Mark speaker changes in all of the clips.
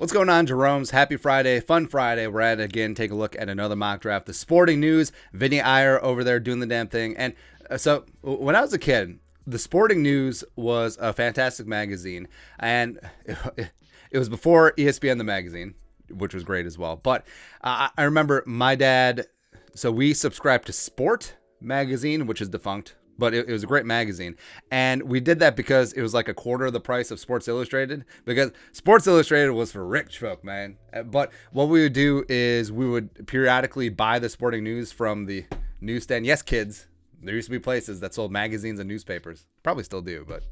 Speaker 1: What's going on, Jerome's? Happy Friday, fun Friday. We're at it again, take a look at another mock draft. The Sporting News, Vinny Iyer over there doing the damn thing. And so when I was a kid, the Sporting News was a fantastic magazine. And it was before ESPN, the magazine, which was great as well. But I remember my dad, so we subscribed to Sport magazine, which is defunct. But it was a great magazine. And we did that because it was like a quarter of the price of Sports Illustrated. Because Sports Illustrated was for rich folk, man. But what we would do is we would periodically buy the Sporting News from the newsstand. Yes, kids. There used to be places that sold magazines and newspapers. Probably still do, but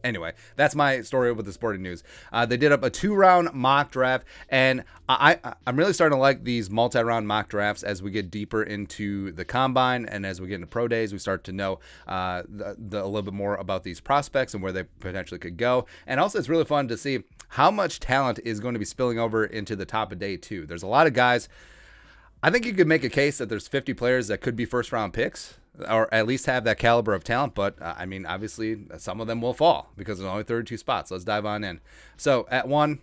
Speaker 1: anyway, that's my story with the Sporting News. They did up a 2-round mock draft, and I'm really starting to like these multi-round mock drafts as we get deeper into the combine and as we get into pro days. We start to know a little bit more about these prospects and where they potentially could go. And also, it's really fun to see how much talent is going to be spilling over into the top of day 2. There's a lot of guys. I think you could make a case that there's 50 players that could be first-round picks, or at least have that caliber of talent. But I mean, obviously, some of them will fall because there's only 32 spots. Let's dive on in. So at 1,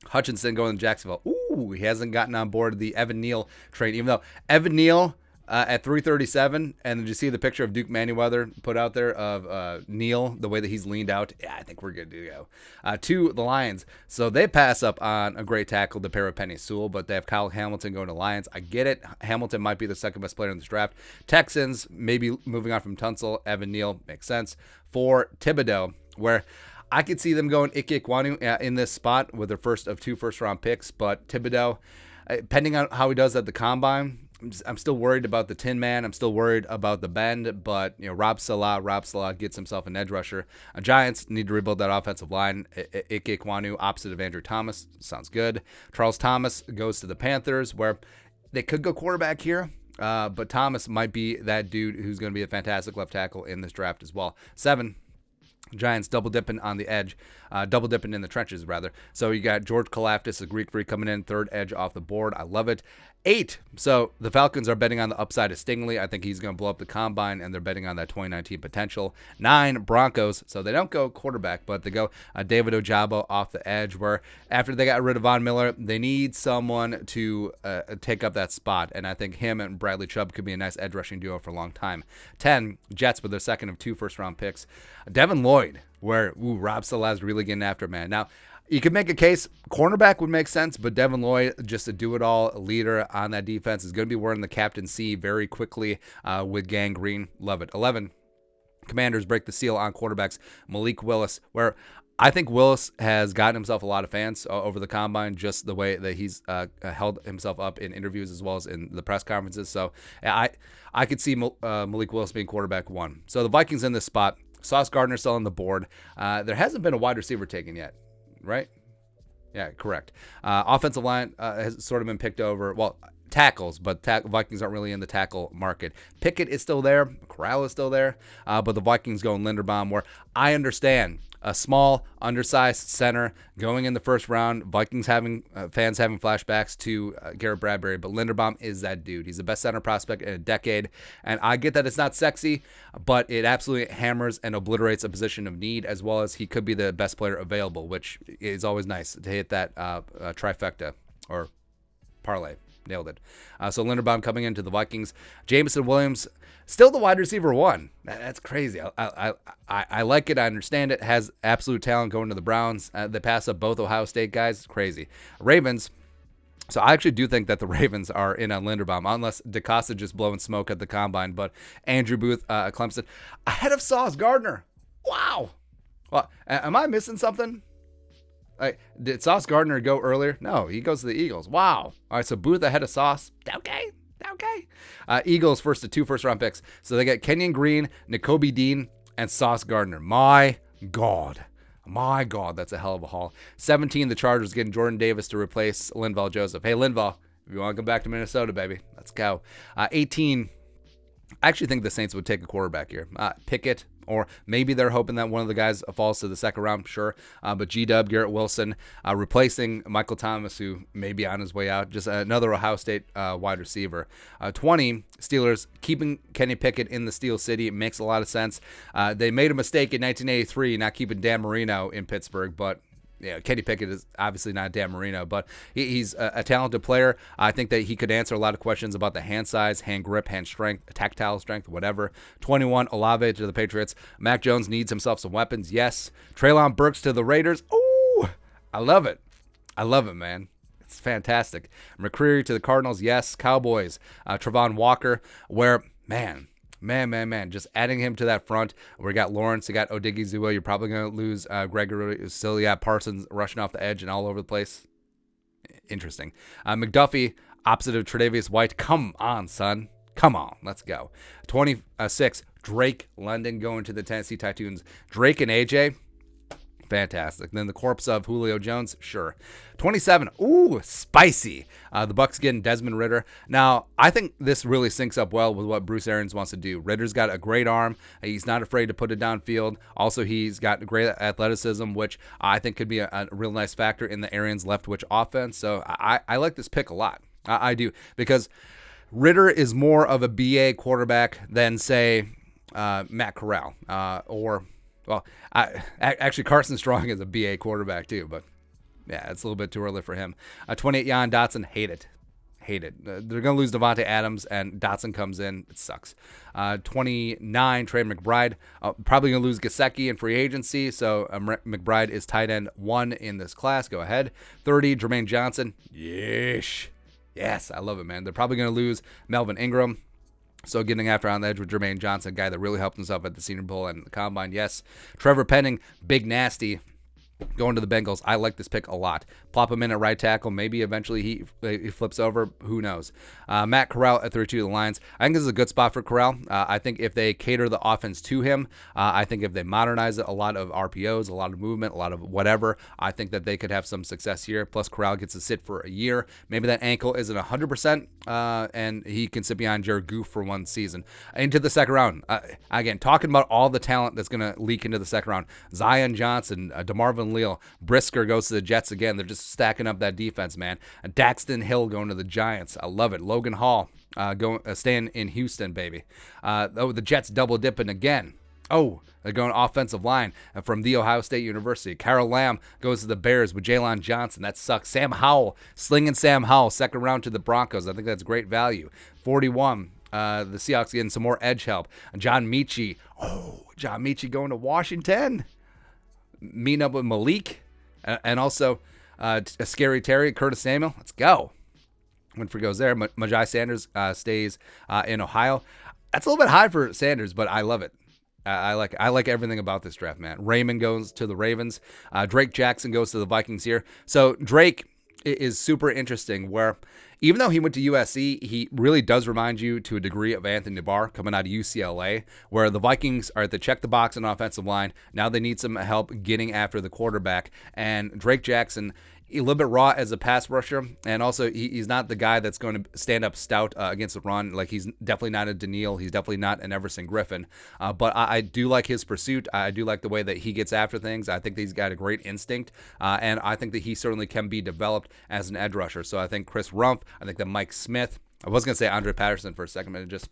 Speaker 1: Hutchinson going to Jacksonville. Ooh, he hasn't gotten on board the Evan Neal train, even though Evan Neal at 337. And did you see the picture of Duke Manyweather put out there of Neal, the way that he's leaned out? Yeah, I think we're good to go. 2, the Lions. So they pass up on a great tackle to pair with Penny Sewell, but they have Kyle Hamilton going to Lions. I get it. Hamilton might be the second best player in this draft. Texans, maybe moving on from Tunsil. Evan Neal makes sense. 4, Thibodeau, where I could see them going Ike Ekwonu in this spot with their first of 2 first-round picks. But Thibodeau, depending on how he does at the combine, I'm still worried about the Tin Man. I'm still worried about the bend, but Rob Salah gets himself an edge rusher. Giants need to rebuild that offensive line. Ike Ekwonu, opposite of Andrew Thomas, sounds good. Charles Thomas goes to the Panthers, where they could go quarterback here, but Thomas might be that dude who's going to be a fantastic left tackle in this draft as well. 7, Giants double dipping on the edge, double dipping in the trenches rather. So you got George Kalafdis, a Greek freak, coming in, 3rd edge off the board. I love it. 8, so the Falcons are betting on the upside of Stingley. I think he's going to blow up the combine, and they're betting on that 2019 potential. 9, Broncos, so they don't go quarterback, but they go David Ojabo off the edge, where after they got rid of Von Miller, they need someone to take up that spot, and I think him and Bradley Chubb could be a nice edge rushing duo for a long time. 10, Jets with their second of 2 first-round picks. Devin Lloyd, where Rob Saleh's really getting after it, man. Now, you could make a case, cornerback would make sense, but Devin Lloyd, just a do-it-all leader on that defense, is going to be wearing the Captain C very quickly with Gang Green. Love it. 11, Commanders break the seal on quarterbacks. Malik Willis, where I think Willis has gotten himself a lot of fans over the combine, just the way that he's held himself up in interviews as well as in the press conferences. So I could see Malik Willis being quarterback 1. So the Vikings in this spot. Sauce Gardner still on the board. There hasn't been a wide receiver taken yet, right? Yeah, correct. Offensive line has sort of been picked over. Well, tackles, but Vikings aren't really in the tackle market. Pickett is still there. Corral is still there. But the Vikings go in Linderbaum, where I understand a small, undersized center going in the first round. Vikings fans having flashbacks to Garrett Bradbury, but Linderbaum is that dude. He's the best center prospect in a decade, and I get that it's not sexy, but it absolutely hammers and obliterates a position of need, as well as he could be the best player available, which is always nice to hit that trifecta or parlay. Nailed it. So Linderbaum coming into the Vikings. Jameson Williams, still the wide receiver 1. That's crazy. I like it. I understand it. Has absolute talent going to the Browns. They pass up both Ohio State guys. It's crazy. Ravens. So I actually do think that the Ravens are in on Linderbaum, unless DeCosta just blowing smoke at the combine. But Andrew Booth, Clemson, ahead of Sauce Gardner. Wow. Well, am I missing something? Did Sauce Gardner go earlier? No, he goes to the Eagles. Wow. All right, so Booth ahead of Sauce. Okay. Eagles first to 2 first-round picks. So they get Kenyon Green, Nakobe Dean, and Sauce Gardner. My God, that's a hell of a haul. 17, the Chargers getting Jordan Davis to replace Linval Joseph. Hey, Linval, if you want to come back to Minnesota, baby, let's go. 18, I actually think the Saints would take a quarterback here. Pickett, or maybe they're hoping that one of the guys falls to the second round, sure. But G-Dub, Garrett Wilson, replacing Michael Thomas, who may be on his way out. Just another Ohio State wide receiver. 20, Steelers, keeping Kenny Pickett in the Steel City. It makes a lot of sense. They made a mistake in 1983 not keeping Dan Marino in Pittsburgh, but Kenny Pickett is obviously not Dan Marino, but he's a talented player. I think that he could answer a lot of questions about the hand size, hand grip, hand strength, tactile strength, whatever. 21, Olave to the Patriots. Mac Jones needs himself some weapons, yes. Treylon Burks to the Raiders. Ooh, I love it. I love it, man. It's fantastic. McCreary to the Cardinals, yes. Cowboys, Trevon Walker, where, man, just adding him to that front. We got Lawrence, you got Odigizua. You're probably going to lose Gregory. Still, yeah, Parsons rushing off the edge and all over the place. Interesting. McDuffie, opposite of Tre'Davious White. Come on, son. Come on. Let's go. 26, Drake London going to the Tennessee Titans. Drake and AJ. Fantastic. Then the corpse of Julio Jones, sure. 27, ooh, spicy. The Bucs getting Desmond Ridder. Now, I think this really syncs up well with what Bruce Arians wants to do. Ridder's got a great arm. He's not afraid to put it downfield. Also, he's got great athleticism, which I think could be a real nice factor in the Arians left-witch offense. So I like this pick a lot. I do, because Ridder is more of a BA quarterback than, say, Matt Corral or... Well, actually, Carson Strong is a BA quarterback too, but yeah, it's a little bit too early for him. 28, Jan Dotson, hate it. They're going to lose Devontae Adams, and Dotson comes in. It sucks. 29, Trey McBride, probably going to lose Gesicki in free agency, so McBride is tight end 1 in this class. Go ahead. 30, Jermaine Johnson. Yes, I love it, man. They're probably going to lose Melvin Ingram. So getting after on the edge with Jermaine Johnson, a guy that really helped himself at the Senior Bowl and the Combine, yes. Trevor Penning, big nasty, going to the Bengals. I like this pick a lot. Plop him in at right tackle. Maybe eventually he flips over. Who knows? Matt Corral at 32 of the Lions. I think this is a good spot for Corral. I think if they cater the offense to him, I think if they modernize it, a lot of RPOs, a lot of movement, a lot of whatever, I think that they could have some success here. Plus, Corral gets to sit for a year. Maybe that ankle isn't 100%, and he can sit behind Jared Goff for one season. Into the second round. Again, talking about all the talent that's going to leak into the second round. Zion Johnson, DeMarvin Leal, Brisker goes to the Jets again. They're just stacking up that defense, man. Daxton Hill going to the Giants. I love it. Logan Hall staying in Houston, baby. The Jets double dipping again. Oh, they're going offensive line from The Ohio State University. Carol Lamb goes to the Bears with Jalen Johnson. That sucks. Sam Howell, slinging Sam Howell, second round to the Broncos. I think that's great value. 41, the Seahawks getting some more edge help. John Mechie. Oh, John Mechie going to Washington. Meeting up with Malik and also Scary Terry, Curtis Samuel. Let's go. Winfrey goes there. Majai Sanders stays in Ohio. That's a little bit high for Sanders, but I love it. I like everything about this draft, man. Raymond goes to the Ravens. Drake Jackson goes to the Vikings here. So Drake is super interesting, where even though he went to USC, he really does remind you to a degree of Anthony Barr coming out of UCLA, where the Vikings are at the check the box on offensive line. Now they need some help getting after the quarterback. And Drake Jackson, a little bit raw as a pass rusher, and also he's not the guy that's going to stand up stout against the run. Like, he's definitely not a Daniil. He's definitely not an Everson Griffin. But I do like his pursuit. I do like the way that he gets after things. I think that he's got a great instinct, and I think that he certainly can be developed as an edge rusher. So I think Chris Rumph, I think that Mike Smith, I was going to say Andre Patterson for a second, but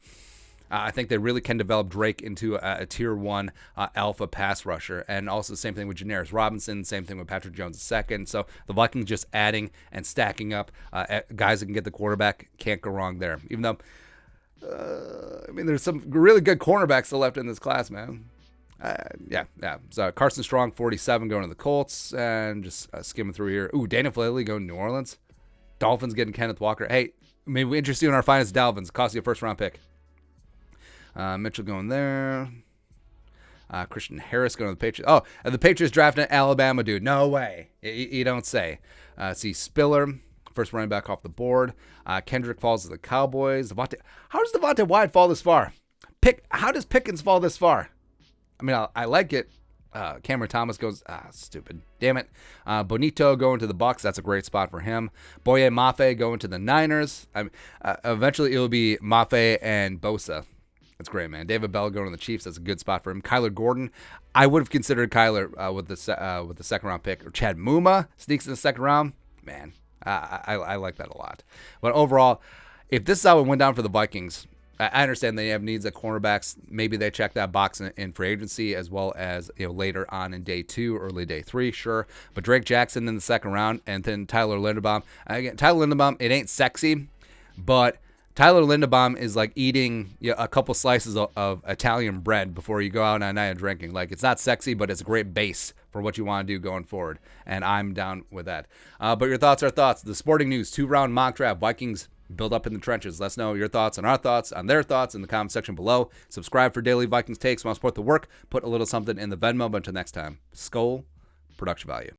Speaker 1: I think they really can develop Drake into a tier 1 alpha pass rusher. And also the same thing with Janaris Robinson, same thing with Patrick Jones II. So the Vikings just adding and stacking up guys that can get the quarterback. Can't go wrong there. Even though, there's some really good cornerbacks still left in this class, man. Yeah. So Carson Strong, 47, going to the Colts. And just skimming through here. Ooh, Daniel Flaley going to New Orleans. Dolphins getting Kenneth Walker. Hey, maybe we interest you in our finest Dolphins. Cost you a first-round pick. Mitchell going there. Christian Harris going to the Patriots. Oh, and the Patriots drafting an Alabama dude. No way. You don't say. See, Spiller, first running back off the board. Kendrick falls to the Cowboys. How does Devontae Wyatt fall this far? How does Pickens fall this far? I mean, I like it. Cameron Thomas goes, stupid. Damn it. Bonito going to the Bucs. That's a great spot for him. Boye Mafe going to the Niners. Eventually, it'll be Mafe and Bosa. That's great, man. David Bell going to the Chiefs. That's a good spot for him. Kyler Gordon. I would have considered Kyler with the second round pick. Or Chad Muma sneaks in the second round. Man, I like that a lot. But overall, if this is how it went down for the Vikings, I understand they have needs at cornerbacks. Maybe they check that box in free agency as well as later on in day 2, early day 3, sure. But Drake Jackson in the second round, and then Tyler Linderbaum. Again, Tyler Linderbaum, it ain't sexy, but Tyler Linderbaum is like eating a couple slices of Italian bread before you go out on a night of drinking. Like, it's not sexy, but it's a great base for what you want to do going forward, and I'm down with that. But your thoughts are thoughts. The Sporting News 2-round mock draft. Vikings build up in the trenches. Let us know your thoughts on our thoughts, on their thoughts in the comment section below. Subscribe for daily Vikings takes. Want to support the work, put a little something in the Venmo. But until next time, Skol, production value.